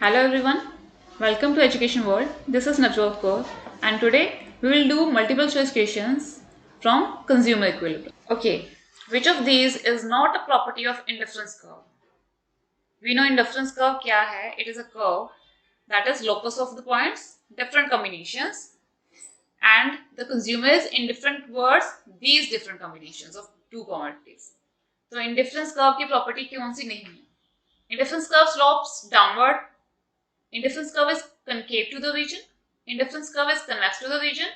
Hello everyone, welcome to Education World. This is Navjot Kaur and today we will do multiple choice questions from consumer equilibrium. Okay, which of these is not a property of indifference curve? We know indifference curve kya hai? It is a curve that is locus of the points, different combinations, and the consumers indifferent towards these different combinations of two commodities. So indifference curve की property कौन सी नहीं है? Indifference curve slopes downward. Indifference curve is concave to the region. Indifference curve is convex to the region.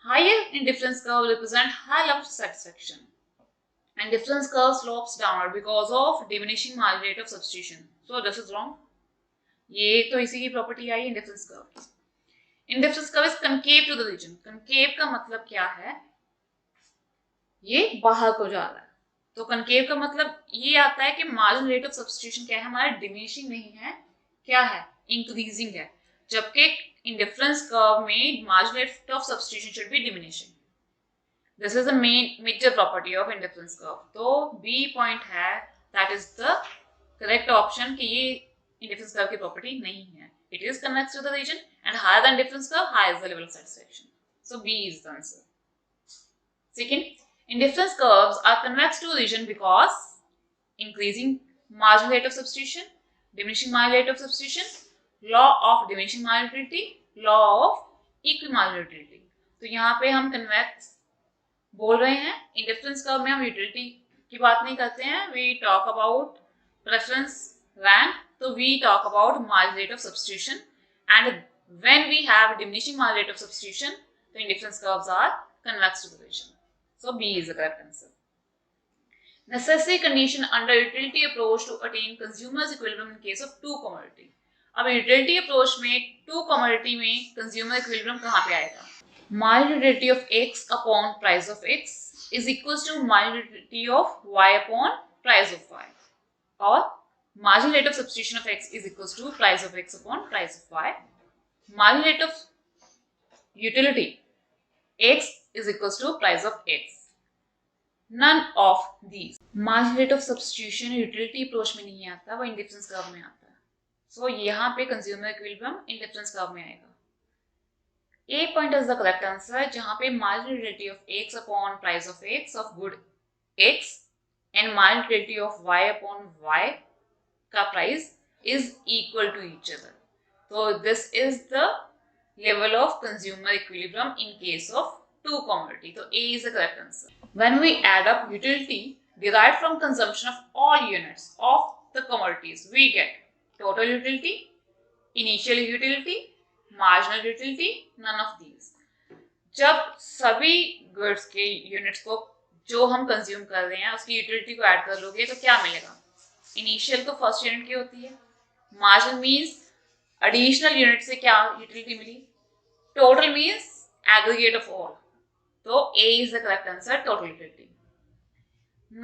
Higher indifference curve represent high level of satisfaction. And difference curve slopes downward because of diminishing margin rate of substitution. So this is wrong. ये तो इसी की property आई indifference curve. Indifference curve is concave to the region. Concave का मतलब क्या है? ये बाहर को जा रहा है. तो कनकेव का मतलब ये आता है कि मार्जिन रेट ऑफ सब्स्टिट्यूशन क्या है? हमारा डिमिनिशिंग नहीं है, क्या है? इंक्रीजिंग है. जबकि इंडिफरेंस कर्व में margin rate of substitution should be diminishing. This is the major property of indifference curve. तो बी पॉइंट है, that is the correct option कि ये इंडिफरेंस कर्व की प्रॉपर्टी नहीं है. It is convex to the region and higher the indifference curve, higher is the level of satisfaction. So B is the answer. Second, indifference curves are convex to a region because increasing marginal rate of substitution, diminishing marginal rate of substitution, law of diminishing marginality, law of equimarginality. तो यहाँ पे हम convex बोल रहे हैं. Indifference curve में हम utility की बात नहीं करते हैं. We talk about preference rank. तो we talk about marginal rate of substitution. And when we have diminishing marginal rate of substitution, the indifference curves are convex to the region. So B is the correct answer. Necessary condition under utility approach to attain consumers equilibrium in case of two commodity. अब utility approach में two commodity में consumer equilibrium कहाँ पे आएगा? Marginal utility of x upon price of x is equals to marginal utility of y upon price of y, or marginal rate of substitution of x is equals to price of x upon price of y. Marginal rate of utility x is equals to price of x. None of these. Marginal rate of substitution utility approach में नहीं आता, वो indifference curve में आता है. So यहाँ पे consumer equilibrium indifference curve में आएगा. A point is the correct answer, जहाँ पे marginal utility of x upon price of x of good x and marginal utility of y upon y का price is equal to each other. So this is the level of consumer equilibrium in case of two commodity. So A is the correct answer. When we add up utility derived from consumption of all units of the commodities, we get total utility, initial utility, marginal utility, none of these. जब सभी goods के units को जो हम consume कर रहे हैं उसकी यूटिलिटी को ऐड कर लोगे तो क्या मिलेगा? इनिशियल तो फर्स्ट यूनिट की होती है. मार्जिनल मीन्स एडिशनल यूनिट से क्या यूटिलिटी मिली. Total means aggregate of all. तो A is the correct answer, total utility.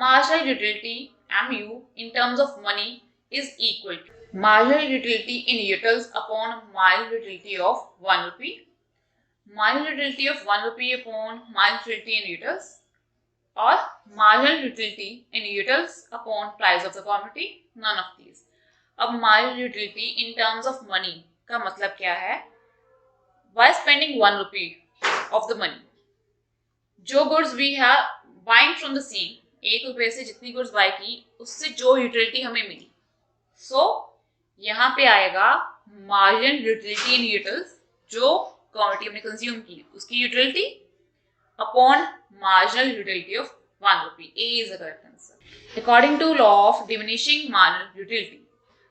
Marginal utility MU in terms of money is equal to marginal utility in utils upon marginal utility of 1 rupee, marginal utility of 1 rupee upon marginal utility in utils, or marginal utility in utils upon price of the commodity. None of these. अब marginal utility in terms of money का मतलब क्या है? By spending 1 rupee of the money, जो goods we have buying from the same, 1 रुपए से जितनी goods by की उससे जो यूटिलिटी हमें मिली. सो यहाँ पे आएगा मार्जिनल यूटिलिटी इन यूटिल्स, जो क्वांटिटी हमने कंज्यूम की उसकी utility upon marginal utility of 1 rupee. A is the correct answer. According to law of diminishing marginal utility,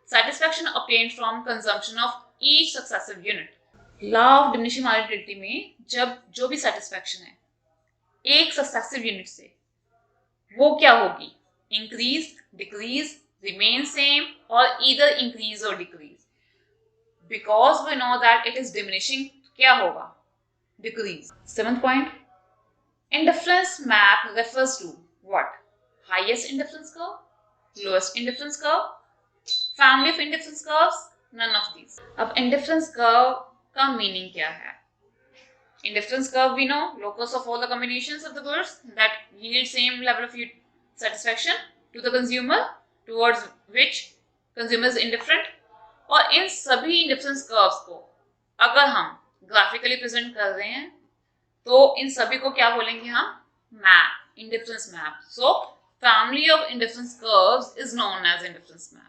satisfaction obtained from consumption of each successive unit. Law of diminishing marginal utility में जब जो भी satisfaction है एक successive unit से, वो क्या होगी? इंक्रीज, डिक्रीज, रिमेन सेम और ईदर इंक्रीज और decrease. Because we know that it is diminishing, क्या होगा? Decrease. 7th point, indifference map refers to what? Highest indifference curve, lowest indifference curve, family of indifference curves, none of these. अब indifference curve का meaning क्या है? Indifference curve, we know, locus of all the combinations of the goods that yield same level of satisfaction to the consumer, towards which consumer is indifferent. और इन सभी indifference curves को अगर हम graphically present कर रहे हैं तो इन सभी को क्या बोलेंगे हम? Map, indifference map. So family of indifference curves is known as indifference map.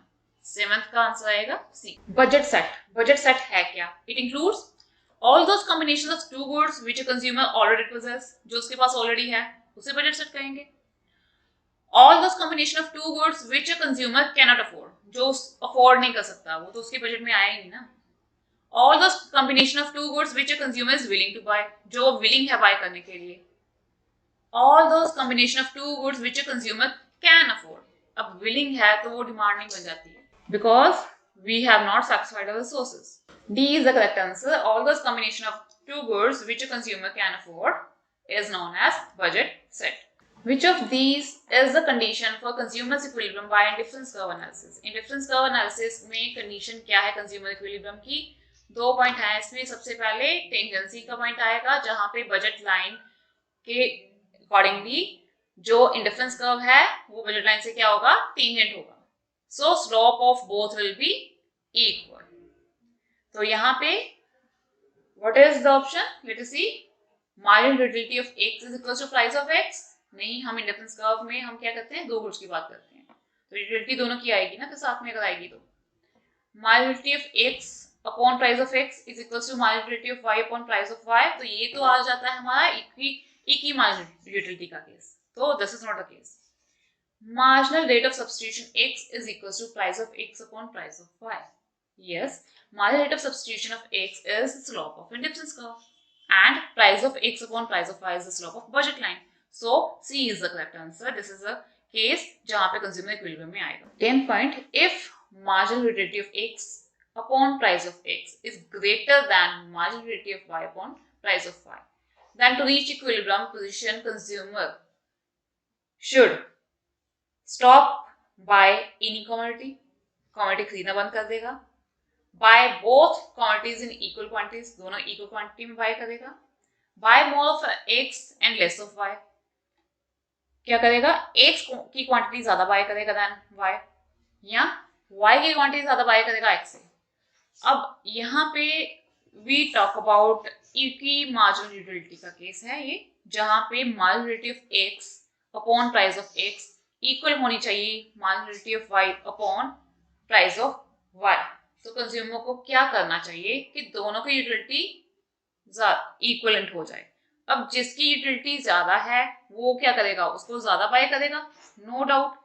Seventh का आंसर आएगा C. Budget set. Budget set है क्या? It includes all those combination of two goods which a consumer already possesses, जो उसके पास already है उसे budget set कहेंगे। All those combination of two goods which a consumer can not afford, जो afford नहीं कर सकता वो तो उसके बजट में आया ही नहीं ना। All those combination of two goods which a consumer is willing to buy, जो विलिंग है बाय करने के लिए। All those combination of two goods which a consumer can afford, अब विलिंग है तो वो डिमांड नहीं बन जाती है, because we have not satisfied our sources. D is the correct answer. All those combination of two goods which a consumer can afford is known as budget set. Which of these is the condition for consumer's equilibrium by indifference curve analysis? Indifference curve analysis में condition क्या है consumer equilibrium की? 2 point है इसमें। सबसे पहले tangency का point आएगा जहां पे बजट लाइन के अकॉर्डिंगली जो इंडिफरेंस कर्व है वो बजट लाइन से क्या होगा? टेंजेंट होगा। So slope of both will be equal. तो यहाँ पे what is the option? Let us see. Marginal utility of x is equal to price of x. नहीं, हम इंडिफरेंस कर्व में हम क्या करते हैं? दो गुड्स की बात करते हैं, तो यूटिलिटी दोनों की आएगी ना, तो साथ में अगर आएगी तो marginal utility of x upon price of x is equal to marginal utility of y upon price of y। तो ये तो आ जाता है हमारा इक्वी marginal utility का केस, तो this is not the case. Marginal rate of substitution x is equal to price of x upon price of y. Yes, marginal rate of substitution of x is the slope of indifference curve, and price of x upon price of y is the slope of budget line. So C is the correct answer. This is a case जहाँ पे consumer equilibrium में आएगा। 10th point, if marginal utility of x upon price of x is greater than marginal utility of y upon price of y, then to reach equilibrium position consumer should stop buy any commodity, commodity खरीदना बंद कर देगा। Buy both commodities in equal quantities, दोनों equal quantity में buy करेगा। Buy more of x and less of y, क्या करेगा? X की क्वांटिटी ज्यादा बाय करेगा देन वाई, या वाई की क्वांटिटी ज्यादा बाय करेगा एक्स से। अब यहाँ पे we talk about equi marginal utility का केस है ये, जहां पे marginal utility of x upon price of x equal होनी चाहिए marginal utility of y upon price of y। तो कंज्यूमर को क्या करना चाहिए कि दोनों की यूटिलिटी इक्वलेंट हो जाए। अब जिसकी यूटिलिटी ज्यादा है वो क्या करेगा? उसको ज्यादा बाय करेगा, नो डाउट,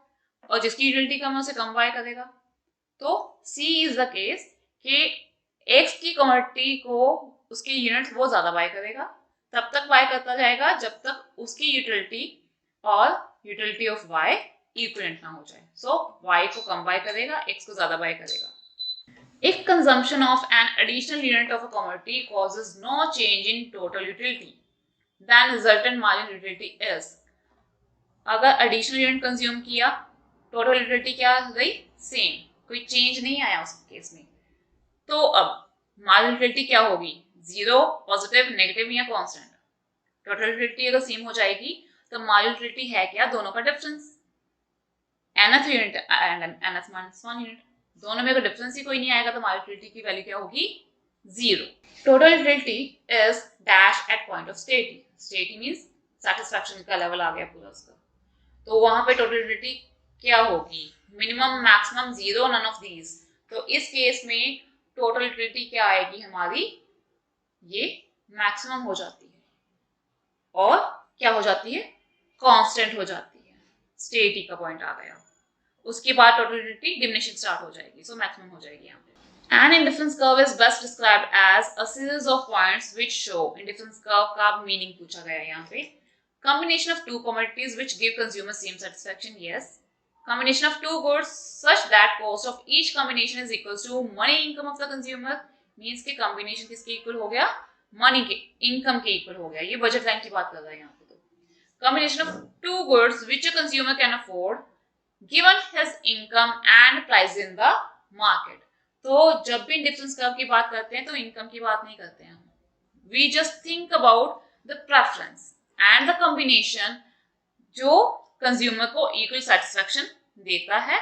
और जिसकी यूटिलिटी कम है उसे कम बाय करेगा। तो C इज द केस कि x की कमोडिटी को उसकी यूनिट वो ज्यादा बाय करेगा, तब तक बाय करता जाएगा जब तक उसकी यूटिलिटी और यूटिलिटी ऑफ y इक्विवेलेंट ना हो जाए। सो y को कम बाय करेगा, x को ज्यादा बाय करेगा। If consumption of an additional unit of a commodity causes no change in total utility, then resultant marginal utility is, अगर एडिशनल यूनिट कंज्यूम किया, टोटल यूटिलिटी क्या गई? सेम, कोई चेंज नहीं आया उस केस में, तो अब मार्जिनल यूटिलिटी क्या होगी? जीरो, पॉजिटिव, नेगेटिव या कांस्टेंट। टोटल यूटिलिटी अगर सेम हो जाएगी तो मार्जिनल यूटिलिटी है क्या? दोनों का difference, nth unit and nth minus 1 unit, दोनों में अगर डिफरेंस ही कोई नहीं आएगा तो मार्जिनल यूटिलिटी की वैल्यू क्या होगी? Zero. Total utility is dash at point of satiety, satiety means satisfaction का लेवल आ गया पूरा उसका, तो वहां पे टोटल यूटिलिटी क्या होगी? Minimum, maximum, zero, none of these. तो इस केस में टोटल यूटिलिटी क्या आएगी हमारी? ये मैक्सिमम हो जाती है और क्या हो जाती है? कांस्टेंट हो जाती है। स्टेटी का पॉइंट आ गया, उसके बाद टोटल यूटिलिटी डिमिनिशिंग स्टार्ट हो जाएगी, सो मैक्सिमम हो जाएगी यहाँ पे। An indifference curve is best described as a series of points which show, indifference curve का मीनिंग पूछा गया है यहाँ पे, combination of two commodities which give consumer same satisfaction, yes, combination of two goods such that cost of each combination is equal to money income of the consumer, means कि combination किसके equal हो गया? Money के, income के equal हो गया। ये budget line की बात कर रहा है यहाँ पे। तो combination of two goods which a consumer can afford given his income and price in the market। तो जब भी डिफरेंस कर्व की बात करते हैं तो इनकम की बात नहीं करते हैं, we just think about the preference and the combination जो कंज्यूमर को इक्वल सेटिस्फैक्शन देता है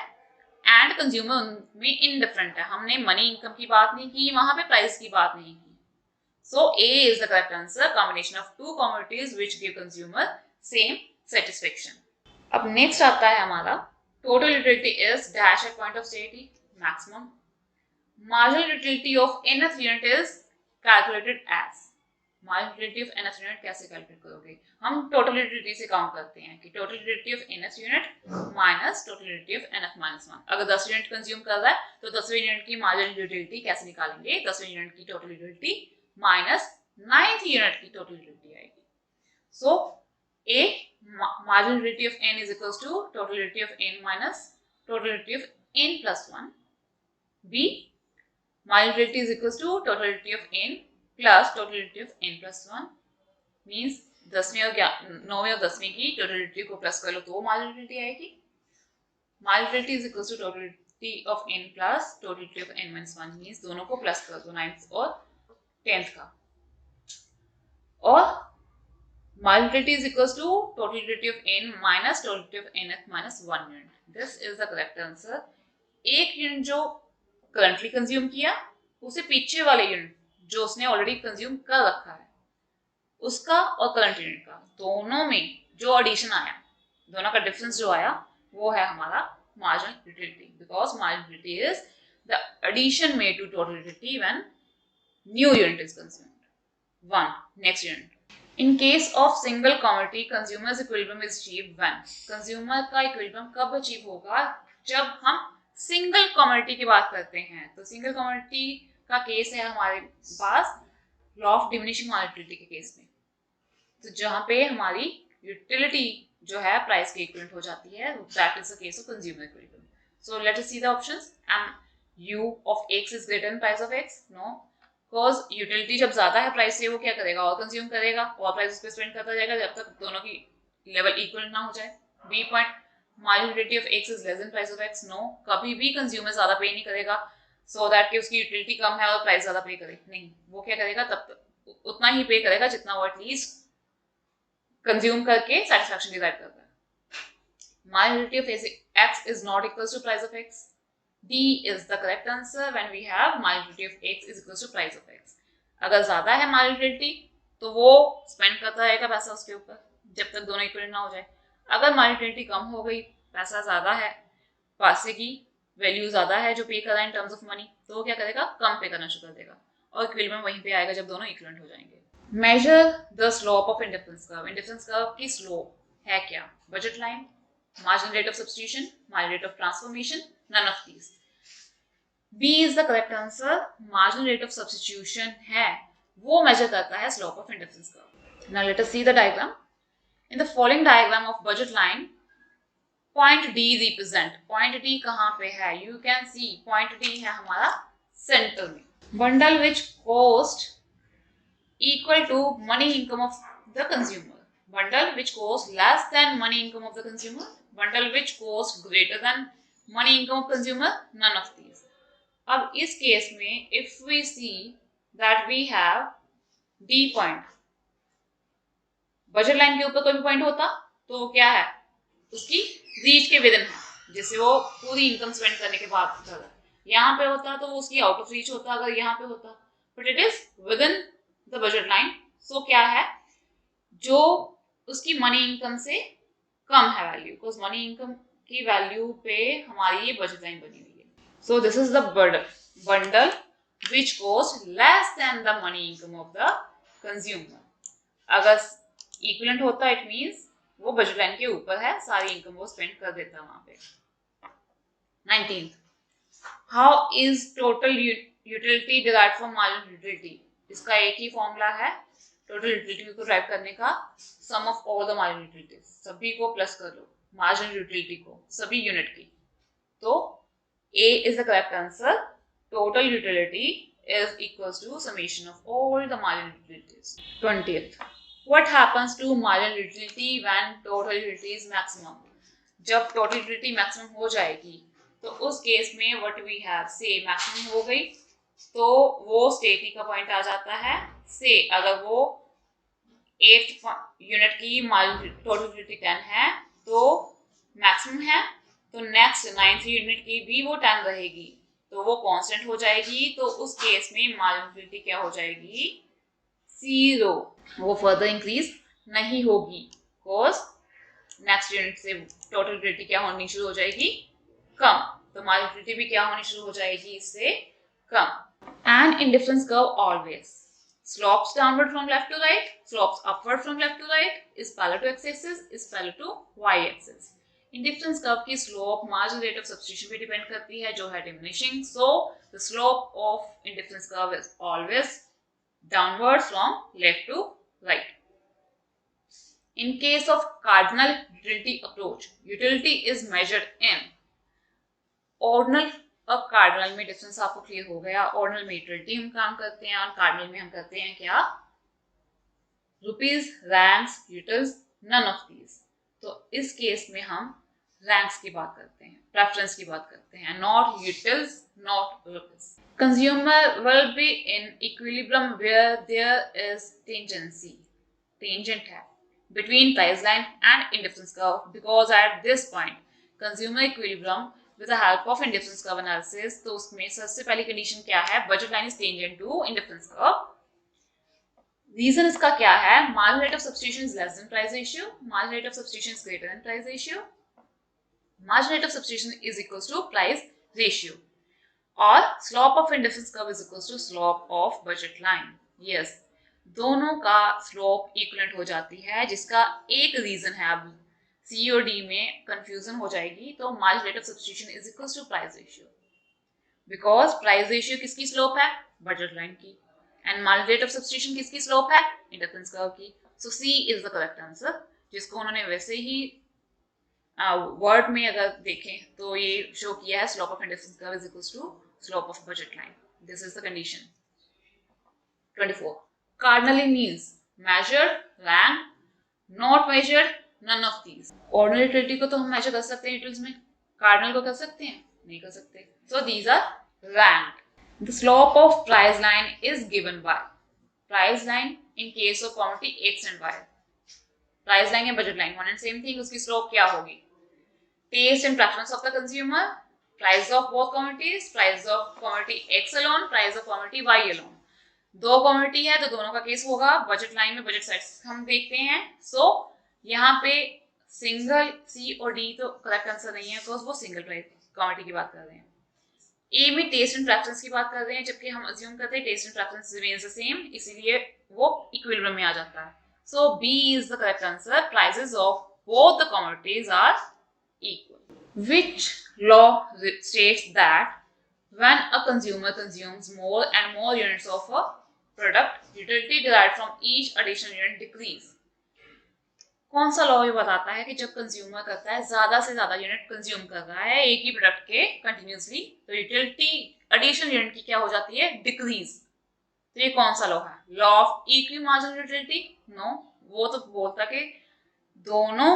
एंड कंज्यूमर में इनडिफरेंट है। हमने मनी इनकम की बात नहीं की, वहां पे प्राइस की बात नहीं की। So A is the correct answer, combination of two commodities which give consumer same satisfaction. अब नेक्स्ट आता है हमारा total utility is dash at point of satiety maximum. Marginal utility of nth unit is calculated as. Marginal utility of nth unit कैसे calculate करोगे? हम total utility से count करते हैं कि total utility of nth unit minus total utility of nth minus 1। अगर 10 unit consume कर रहा है तो 10वें यूनिट की मार्जिनल यूटिलिटी कैसे निकालेंगे? 10वें यूनिट की total utility minus 9th unit की टोटल यूटिलिटी आएगी। सो A marginal utility of n is equals to total utility of n minus total utility of n plus 1. B marginal utility is equals to total utility of n plus total utility of n plus 1 means 10वीं और 9वीं और 10वीं की total utility को plus कर लो तो marginal utility आएगी। Marginal utility is equals to total utility of n plus total utility of n minus 1 means दोनों को प्लस कर दो 9th और 10th का, और marginal utility is equals to total utility of n minus total utility of nth minus 1 unit. This is the correct answer. एक unit जो currently consume किया उसे पीछे वाले यूनिट जो उसने ऑलरेडी कंज्यूम कर रखा है उसका और करंट यूनिट का दोनों में जो एडिशन आया, दोनों का डिफरेंस जो आया वो है हमारा marginal utility, because marginal utility is the addition made to total utility when new unit is consumed. One next unit. In case of single commodity, consumer's equilibrium is achieved when? Consumer का equilibrium कब achieve होगा? जब हम single commodity की बात करते हैं। तो सिंगल कमोडिटी का केस है हमारे पास लॉ ऑफ डिमिनिशिंग यूटिलिटी के केस में, तो जहां पे हमारी यूटिलिटी जो है प्राइस के इक्विवेलेंट हो जाती है, that is the case of consumer equilibrium. So let us see the options. And u of x is greater than price of x? No, because utility जब ज्यादा है प्राइस से वो क्या करेगा? और कंज्यूम करेगा और प्राइस पे स्पेंड करता जाएगा जब तक दोनों की लेवल इक्वल ना हो जाए। B point, marginal utility of x is less than price of x? No, कभी भी कंज्यूमर ज्यादा पे नहीं करेगा सो दैट कि उसकी यूटिलिटी कम है और प्राइस ज्यादा पे करे, नहीं, वो क्या करेगा? तब तक उतना ही पे करेगा जितना वो एटलीस्ट कंज्यूम करके सेटिस्फैक्शन डिराइव करता है। Marginal utility of x is not equal to price of x. D is the correct answer when we have marginal utility of x is equal to price of x. अगर ज्यादा है marginal utility तो वो spend करता रहेगा पैसा उसके ऊपर जब तक दोनों इक्वल ना हो जाए। अगर marginal utility कम हो गई, पैसा ज्यादा है, पैसे की वैल्यू ज्यादा है जो पे कर रहा है इन टर्म्स ऑफ मनी, तो वो क्या करेगा? कम पे करना शुरू कर देगा और इक्विलिब्रियम वहीं पे आएगा जब दोनों इक्विवेलेंट हो जाएंगे। Measure the slope of indifference curve. Indifference curve की स्लोप है क्या? Budget line, marginal rate of substitution, marginal rate of transformation, none of these. B is the correct answer. Marginal rate of substitution है वो measure करता है slope of indifference curve. Now let us see the diagram. In the following diagram of budget line, point D represent. Point D कहाँ पे है? You can see point D है हमारा center में. Bundle which cost equal to money income of the consumer. Bundle which cost less than money income of the consumer. Bundle which cost greater than money income of consumer. None of these. अब इस case में if we see that we have D point, budget line के ऊपर कोई भी point होता तो क्या है? उसकी रीच के विदिन है, जैसे वो पूरी इनकम स्पेंड करने के बाद कर, यहाँ पे होता तो वो उसकी आउट ऑफ रीच होता अगर यहाँ पे होता, but it is within the budget line. So क्या है? जो उसकी मनी इनकम से कम है वैल्यू, बिकॉज मनी इनकम की वैल्यू पे हमारी ये बजट लाइन बनी हुई है। So this is the bundle which cost less than the money income of the consumer. अगर इक्विवेलेंट होता इट मींस वो बजट लाइन के ऊपर है, सारी इनकम वो स्पेंड कर देता वहां पे। 19th, how is total utility derived from marginal utility? इसका एक ही फॉर्मूला है टोटल यूटिलिटी को ड्राइव करने का, sum of all the marginal utilities, सभी को प्लस कर लो मार्जिनल यूटिलिटी को, सभी यूनिट की। तो A is the correct answer. Total utility is equals to summation of all the marginal utilities. 20th, what happens to marginal utility when total utility is maximum? जब total utility maximum हो जाएगी तो उस case में what we have, say maximum हो गई तो वो स्टेटी का पॉइंट आ जाता है। से अगर वो 8th यूनिट की टोटल यूटिलिटी 10 है तो मैक्सिमम है तो नेक्स्ट 9th यूनिट की भी वो 10 रहेगी, तो वो कांस्टेंट हो जाएगी। तो उस केस में मार्जिनलिटी क्या हो जाएगी? 0। वो फर्दर इंक्रीज नहीं होगी, बिकॉज नेक्स्ट यूनिट से टोटल यूटिलिटी क्या होनी शुरू हो जाएगी? कम। तो मार्जिनलिटी भी क्या होनी शुरू हो जाएगी? इससे कम। And indifference curve always slopes downward from left to right, slopes upward from left to right, is parallel to x-axis, is parallel to y-axis. Indifference curve की slope marginal rate of substitution पे depend करती है, जो है diminishing. So the slope of indifference curve is always downward from left to right. In case of cardinal utility approach, utility is measured in ordinal. अब cardinal में difference आपको clear हो गया. ऑर्डिनल में यूटिलिटी हम काम करते हैं और कार्डिनल में हम करते हैं क्या? Rupees, ranks, utils, none of these. तो इस केस में हम रैंक्स की बात करते हैं, प्रेफरेंस की बात करते हैं, not utils, not rupees. Consumer will be in equilibrium where there is tangency, tangent है between price line and indifference curve, because at this point consumer equilibrium with the help of indifference curve analysis, तो उसमें सबसे पहली condition क्या है? budget line is tangent to indifference curve. Reason इसका क्या है? marginal rate of substitution is less than price ratio, marginal rate of substitution is greater than price ratio, marginal rate of substitution is equals to price ratio, और slope of indifference curve is equals to slope of budget line. yes, दोनों का slope equivalent हो जाती है, जिसका एक reason है अब सी और डी में कंफ्यूजन हो जाएगी. तो marginal rate of substitution is equals to price ratio, because price ratio किसकी स्लोप है? बजट लाइन की. And marginal rate of substitution किसकी स्लोप है? इंडिफरेंस कर्व की. So C is the correct answer, जिसको उन्होंने वैसे ही वर्ड में अगर देखें तो ये शो किया है slope of indifference curve is equals to slope of budget line. This is the condition. 24. Cardinally means measured, ranked, not measured, none of these. Ordinal utility को तो हम measure कर सकते हैं utils में, cardinal को कर सकते हैं? नहीं कर सकते. So these are ranked. The slope of price line is given by price line in case of commodity X and Y. Price line या budget line one and same thing. उसकी slope क्या होगी? Taste and preference of the consumer, price of both commodities, price of commodity X alone, price of commodity Y alone. दो community है तो दोनों का case होगा. बजट लाइन में बजट सेट्स हम देखते हैं. सो यहाँ पे सिंगल सी और डी तो करेक्ट आंसर नहीं है, बिकॉज वो सिंगल प्राइस कम्युनिटी की बात कर रहे हैं. ए में टेस्ट एंड प्रेफरेंस की बात कर रहे हैं, जबकि हम अज्यूम करते हैं taste and preference remains the same, इसीलिए वो इक्विलिब्रियम में आ जाता है. So B is the correct answer. Prices of both the communities are equal. Which law states that when a consumer consumes more and more units of a product, utility derived from each additional unit decrease? कौन सा law ये बताता है कि जब consumer करता है ज्यादा से ज्यादा यूनिट कंज्यूम कर रहा है एक ही प्रोडक्ट के कंटिन्यूसली, तो यूटिलिटी एडिशनल यूनिट की क्या हो जाती है? डिक्रीज. तो ये कौन सा लॉ है? Law of equi marginal utility? No, वो तो बोलता कि दोनों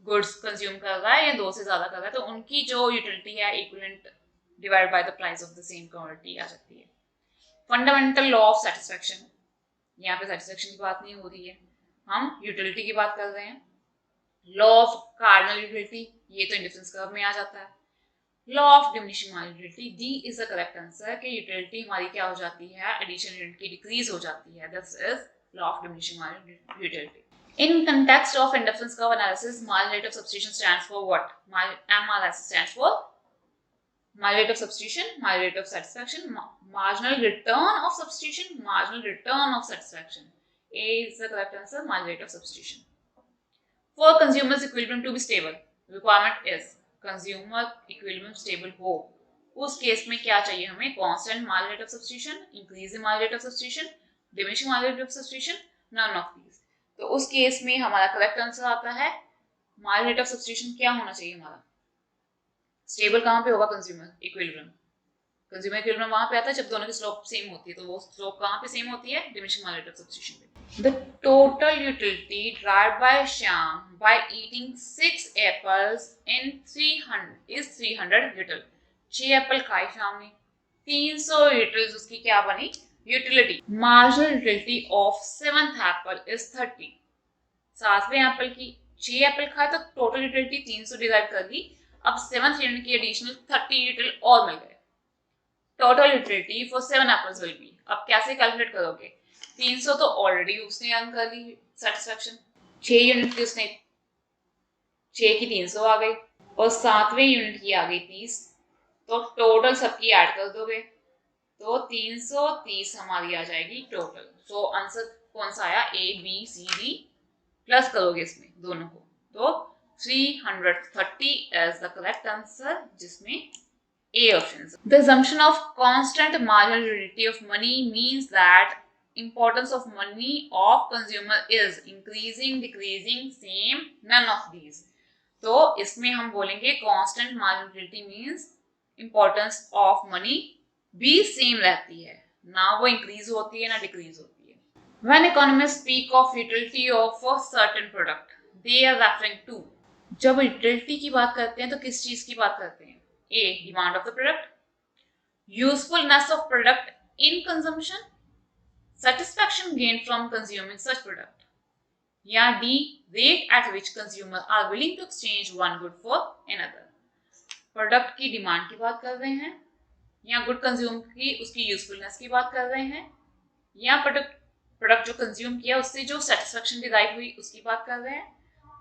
गुड्स कंज्यूम कर रहा है या दो से ज्यादा कर रहा है, तो उनकी जो यूटिलिटी है equivalent divided by the price of the same commodity आ जाती है. फंडामेंटल लॉ ऑफ सेटिस्फैक्शन, यहाँ पे सेटिस्फैक्शन की बात नहीं हो रही है, हम यूटिलिटी की बात कर रहे हैं. लॉ ऑफ कार्डिनल यूटिलिटी, ये तो इंडिफरेंस कर्व में आ जाता है. Law of diminishing marginal utility, D is the correct answer कि यूटिलिटी हमारी क्या हो जाती है? एडिशनल यूनिट की डिक्रीज हो जाती है. This is law of diminishing marginal utility. In context of indifference curve analysis, marginal rate of substitution stands for what? MRS stands for marginal rate of substitution, marginal rate of satisfaction, marginal return of substitution, marginal return of satisfaction. A is the correct answer, marginal rate of substitution. For consumers equilibrium to be stable, requirement is consumer equilibrium stable हो. उस case में क्या चाहिए हमें? constant marginal rate of substitution, increase in marginal rate of substitution, diminishing marginal rate of substitution, none of these. तो उस case में हमारा करेक्ट आंसर आता है marginal rate of substitution क्या होना चाहिए हमारा? स्टेबल कहाँ पे होगा? Consumer equilibrium. कंज्यूमर इक्विलिब्रियम वहां पे आता है जब दोनों की स्लोप सेम होती है, तो वो स्लोप कहाँ पे सेम होती है? Diminishing marginal rate of substitution पे. The total utility derived by Shyam by eating 6 apples in 300 is 300 util. 6 apple खाए श्याम ने, 300 यूटिल्स उसकी क्या बनी? Utility. Marginal utility of 7th apple is 30. 7वें एप्पल की 6 एप्पल खाए तो टोटल यूटिलिटी 300 डिवाइड कर दी. अब 7th यूनिट की एडिशनल 30 यूटिल और मिल गए। Total utility for 7 apples will be, अब कैसे कैलकुलेट करोगे? 300 तो ऑलरेडी उसने अर्न कर ली सेटिस्फैक्शन, 6 यूनिट की उसने 6 की 300 आ गई और 7वें यूनिट की आ गई 30, तो टोटल सबकी ऐड कर दोगे तो 330 हमारी आ जाएगी टोटल। सो आंसर कौन सा आया? A B C D, plus करोगे इसमें दोनों को तो 330 इज द करेक्ट आंसर, जिसमें A option. The assumption of constant marginal utility of money means that importance of money of consumer is increasing, decreasing, same, none of these. तो इसमें हम बोलेंगे constant marginal utility means importance of money भी same रहती है, ना वो increase होती है ना decrease होती है. When economists speak of utility of a certain product, they are referring to, जब utility की बात करते हैं तो किस चीज की बात करते हैं? A. Demand of the product, usefulness of product in consumption, satisfaction gained from consuming such product, या D. Rate at which consumers are willing to exchange one good for another. Product की डिमांड की बात कर रहे हैं, या good consume की उसकी यूजफुलनेस की बात कर रहे हैं, या प्रोडक्ट जो कंज्यूम किया उससे जो सेटिस्फेक्शन डिराइव हुई उसकी बात कर रहे हैं,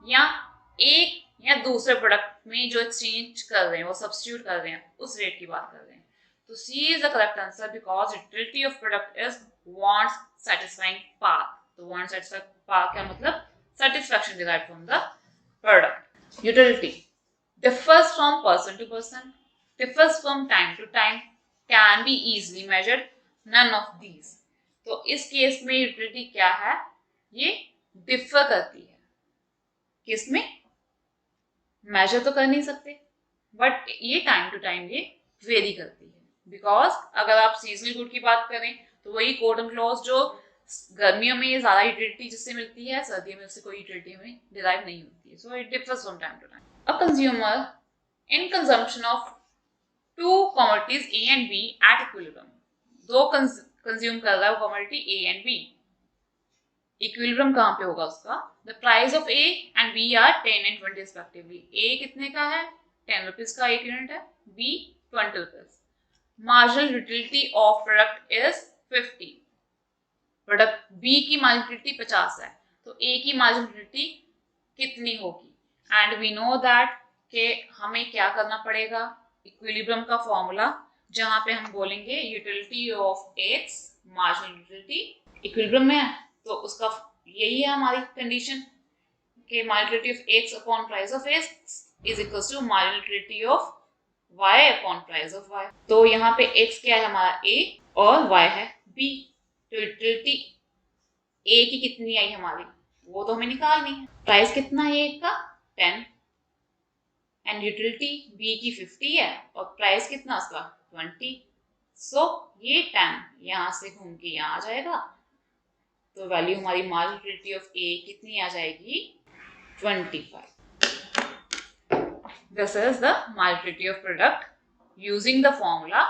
या एक या दूसरे प्रोडक्ट में जो एक्सचेंज कर रहे हैं वो सब्स्टिट्यूट कर रहे हैं उस रेट की बात कर रहे हैं। तो C is the correct answer because utility of product is wants satisfying path. तो वांट सैटिस्फाइंग पाथ क्या मतलब? Satisfaction derived from the product. Utility differs from person to person, differs from time to time, can be easily measured, none of these. तो इस case में utility क्या है? ये differ करती है। किसमें? मेजर तो कर नहीं सकते, बट ये टाइम टू टाइम ये वेरी करती है। बिकॉज अगर आप सीजनल गुड की बात करें तो वही कॉटन क्लॉथ जो गर्मियों में ज्यादा यूटिलिटी जिससे मिलती है, सर्दियों में उससे कोई यूटिलिटी में डिराइव नहीं होती है। So it differs from time to time. A consumer in consumption of two commodities A and B at equilibrium, दो कंज्यूम कर रहा है वो commodity A and B, equilibrium कहाँ पे होगा उसका? The price of A and B are 10 and 20 respectively. A कितने का है? 10 रुपीज का एक यूनिट है, B 20 rupees. Marginal utility of product is 50. Product B की marginal utility 50 है, तो A की marginal utility कितनी होगी? एंड वी नो दैट कि हमें क्या करना पड़ेगा? इक्विलिब्रियम का फॉर्मूला, जहां पे हम बोलेंगे utility of x marginal utility equilibrium में है, तो उसका यही है हमारी कंडीशन कि marginal utility of x upon price of x is equals to marginal utility of y upon price of y. तो यहाँ पे एक्स क्या है हमारा? ए, और वाई है बी। तो यूटिलिटी ए की कितनी आई हमारी? वो तो हमें निकालनी है। प्राइस कितना है एक का? 10, एंड यूटिलिटी बी की 50 है और प्राइस कितना उसका? 20। सो ये 10 यहाँ से घूम के यहाँ आ जाएगा, तो वैल्यू हमारी मार्जिनल यूटिलिटी ऑफ ए कितनी आ जाएगी? 25। This is the marginal utility of product using the formula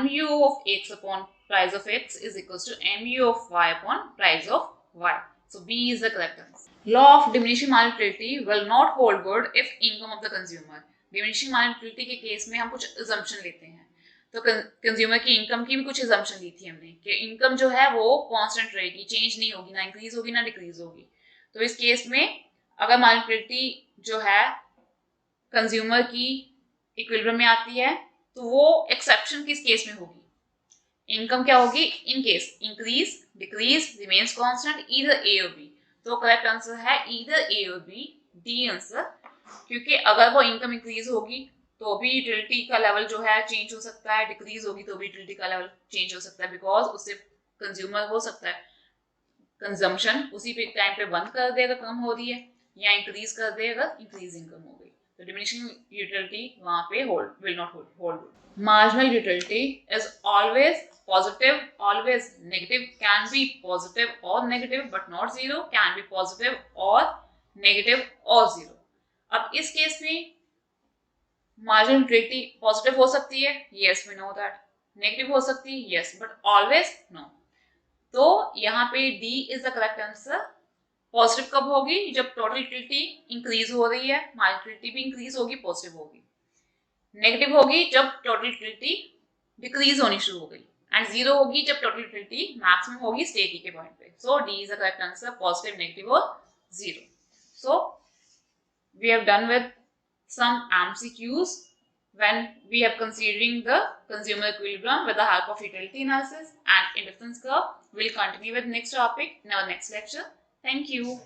mu of x upon price of x is equals to mu of y upon price of y. So B is the correct answer. Law of diminishing marginal utility will not hold good if income of the consumer. Diminishing marginal utility के case में हम कुछ assumption लेते हैं, तो consumer की income की भी कुछ assumption ली थी हमने कि इनकम जो है वो कांस्टेंट रहेगी, चेंज नहीं होगी, ना इंक्रीज होगी ना डिक्रीज होगी। तो इस केस में अगर मार्जिनल यूटिलिटी जो है कंज्यूमर की इक्विलिब्रियम में आती है तो वो एक्सेप्शन किस केस में होगी? इनकम क्या होगी? In case increase, decrease, remains constant, either A और बी। तो करेक्ट आंसर है ईदर ए और बी, डी आंसर। क्योंकि अगर वो इनकम इंक्रीज होगी तो भी यूटिलिटी का लेवल जो है चेंज हो सकता है, डिक्रीज होगी तो भी यूटिलिटी का लेवल चेंज हो सकता है, बिकॉज उससे कंज्यूमर हो सकता है कंजम्पशन उसी पे टाइम पे बंद कर दे अगर कम हो रही है, या इंक्रीज कर दे अगर इंक्रीज इनकम हो गई। तो डिमिनिशिंग यूटिलिटी वहां पे hold will not hold. Marginal utility is always positive, always negative, can be positive or negative but not zero, can be positive or negative or zero. अब इस case में marginal utility positive हो सकती है, yes we know that, negative हो सकती है yes, but always no. तो यहाँ पे D is the correct answer positive कब होगी? जब टोटल यूटिलिटी इंक्रीज हो रही है, मार्जिनल यूटिलिटी भी इंक्रीज होगी, पॉजिटिव होगी। नेगेटिव होगी जब टोटल यूटिलिटी डिक्रीज होनी शुरू हो गई, एंड जीरो होगी जब टोटल यूटिलिटी मैक्सिमम होगी स्टेट के पॉइंट पे। So D is the correct answer, positive, negative और zero. So we have done with some MCQs when we have considering the consumer equilibrium with the help of utility analysis and indifference curve. We'll continue with next topic in our next lecture. Thank you.